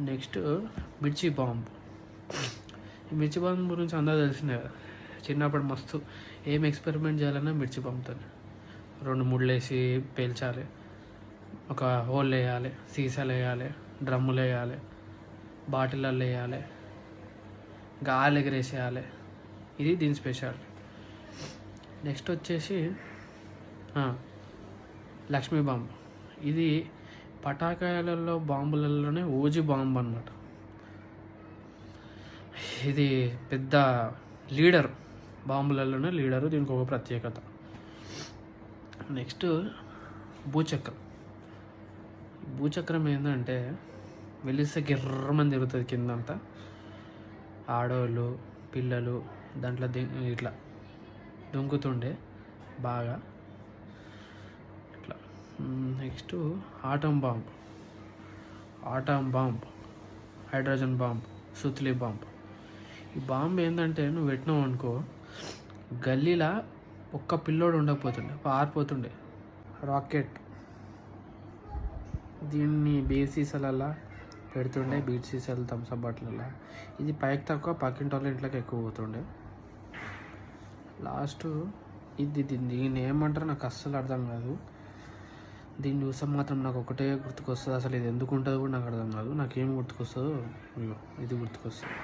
Next మిర్చి bomb. ఈ మిర్చి బాంబ్ గురించి అందరూ తెలిసిందే కదా. చిన్నప్పుడు మస్తు ఏం ఎక్స్పెరిమెంట్ చేయాలన్నా మిర్చి బాంబ్తో 2 వేసి పేల్చాలి, ఒక హోల్ వేయాలి, సీసాలు వేయాలి, డ్రమ్ములు వేయాలి, బాటిళ్ళల్లో వేయాలి, గాలి ఎగరేసేయాలి. ఇది దీని స్పెషల్. నెక్స్ట్ వచ్చేసి లక్ష్మీ బాంబ్. ఇది పటాకాయలలో బాంబులలోనే ఓజీ బాంబు అన్నమాట. ఇది పెద్ద లీడర్, బాంబులలోనే లీడరు. దీనికి ఒక ప్రత్యేకత. నెక్స్ట్ భూచక్రం. భూచక్రం ఏంటంటే వెలిస్తే గిర్రమని తిరుగుతుంది కిందంతా. ఆడవాళ్ళు పిల్లలు దాంట్లో ఇట్లా దొంకుతుండే బాగా ఇట్లా. Next atom bomb, hydrogen bomb, సుత్లీ బాంబ్. ఈ బాంబ్ ఏంటంటే నువ్వు పెట్టినావు అనుకో, గల్లీలా ఒక్క పిల్లోడు ఉండకపోతుండే, పారిపోతుండే. రాకెట్. దీన్ని బీర్ సీసాలల్లో పెడుతుండే, బీర్ సీసాలు థమ్స్అప్ బాటిలల్లో. ఇది పైకి తక్కువ, పక్కింటి వాళ్ళ ఇంట్లోకి ఎక్కువ పోతుండే. లాస్ట్ దీన్ని ఏమంటారో నాకు అస్సలు అర్థం కాదు. దీన్ని చూస్తే మాత్రం నాకు ఒకటే గుర్తుకొస్తుంది. అసలు ఇది ఎందుకు ఉంటుందో కూడా నాకు అర్థం కాదు. నాకేం గుర్తుకొస్తుందో ఇది గుర్తుకొస్తుంది.